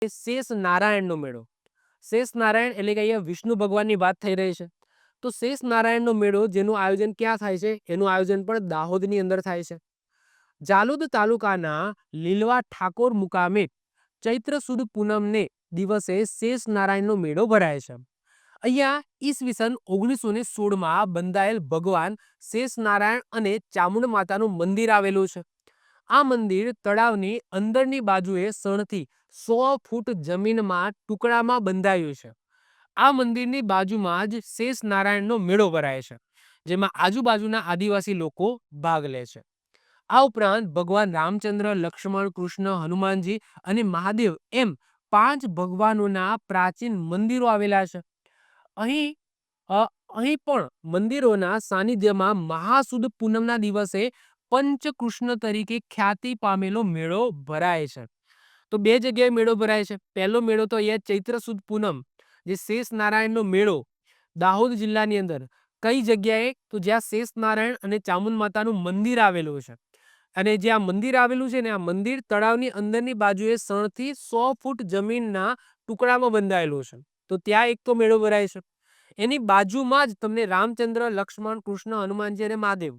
શેષ નારાયણનો મેળો. શેષ નારાયણ એટલે કે અહીંયા વિષ્ણુ ભગવાનની વાત થઈ રહી છે. તો શેષ નારાયણનો મેળો જેનું આયોજન ક્યાં થાય છે? એનું આયોજન પણ દાહોદની અંદર થાય છે. જાલોદ તાલુકાના લીલવા ઠાકોર મુકામે ચૈત્ર સુદ પૂનમને દિવસે શેષ નારાયણનો મેળો ભરાય છે. અહીંયા ઈસવીસન 1916માં બંધાયેલ ભગવાન શેષ નારાયણ અને ચામુંડ માતાનું મંદિર આવેલું છે. આ મંદિર તળાવની અંદરની બાજુએ 100 ફૂટ જમીનમાં ટુકડામાં બંધાયું છે. આ મંદિરની બાજુમાં જ શેષ નારાયણનો મેળો ભરાય છે, જેમાં આજુબાજુના આદિવાસી લોકો ભાગ લે છે. આ ઉપરાંત ભગવાન રામચંદ્ર, લક્ષ્મણ, કૃષ્ણ, હનુમાનજી અને મહાદેવ એમ 5 ભગવાનોના પ્રાચીન મંદિરો આવેલા છે. અહીં અહીં પણ મંદિરોના સાનિધ્યમાં મહાસુદ પૂનમના દિવસે પંચકૃષ્ણ તરીકે ખ્યાતિ પામેલો મેળો ભરાય છે. તો 2 જગ્યાએ મેળો ભરાય છે. પહેલો મેળો તો અહીંયા ચૈત્ર સુદ પૂનમ જે શેષ નારાયણનો મેળો દાહોદ જિલ્લાની અંદર કઈ જગ્યાએ? તો જ્યાં શેષ નારાયણ અને ચામુંડ માતાનું મંદિર આવેલું છે. અને જે આ મંદિર આવેલું છે ને, આ મંદિર તળાવની અંદરની બાજુએ 100 ફૂટ જમીનના ટુકડામાં બંધાયેલું છે. તો ત્યાં એક તો મેળો ભરાય છે. એની બાજુમાં જ તમને રામચંદ્ર, લક્ષ્મણ, કૃષ્ણ, હનુમાનજી અને મહાદેવ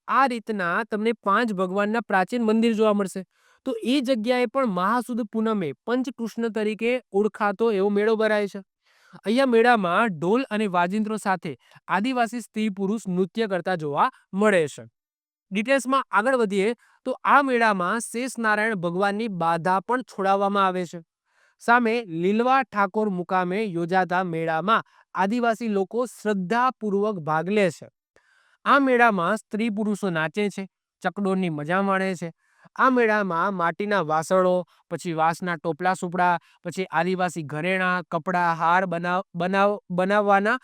આ રીતના તમને 5 ભગવાનના પ્રાચીન મંદિર જોવા મળશે. તો એ જગ્યાએ પણ મહાસુદ પૂનમે પંચકૃષ્ણ તરીકે ઓળખાતો એવો મેળો ભરાય છે. અહીંયા મેળામાં ઢોલ અને વાજિંત્રો સાથે આદિવાસી સ્ત્રી પુરુષ નૃત્ય કરતા જોવા મળે છે. ડિટેલ્સમાં આગળ વધીએ તો આ મેળામાં શેષ નારાયણ ભગવાનની બાધા પણ છોડાવવામાં આવે છે. સામે લીલવા ઠાકોર મુકામે યોજાતા મેળામાં આદિવાસી લોકો શ્રદ્ધાપૂર્વક ભાગ લે છે. આ મેળામાં સ્ત્રી પુરુષો નાચે છે, ચકડોળની મજા માણે છે. આ મેળામાં માટીના વાસણો, પછી વાંસના ટોપલા સુપડા, પછી આદિવાસી ઘરેણાં, કપડાં, હાર બનાવવાના,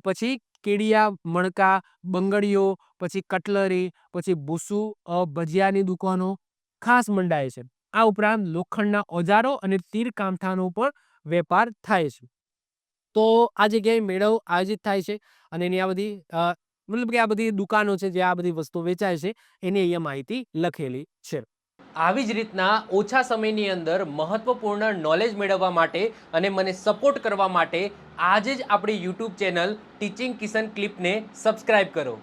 પછી કેડિયા, મણકા, બંગડીઓ, પછી કટલરી, પછી ભૂસું, ભજીયાની દુકાનો ખાસ મંડાય છે. આ ઉપરાંત લોખંડના ઓજારો અને તીર કામઠાનો પણ વેપાર થાય છે. તો આ જગ્યાએ મેળો આયોજિત થાય છે અને એની આ બધી મતલબ કે આ બધી દુકાનો છે જે આ બધી વસ્તુ વેચાય છે એની અહીંયા માહિતી લખેલી છે. આવી જ રીતના ઓછા સમયની અંદર મહત્વપૂર્ણ નોલેજ મેળવવા માટે અને મને સપોર્ટ કરવા માટે આજે જ આપણી યુટ્યુબ ચેનલ ટીચિંગ કિશન ક્લિપને સબસ્ક્રાઇબ કરો.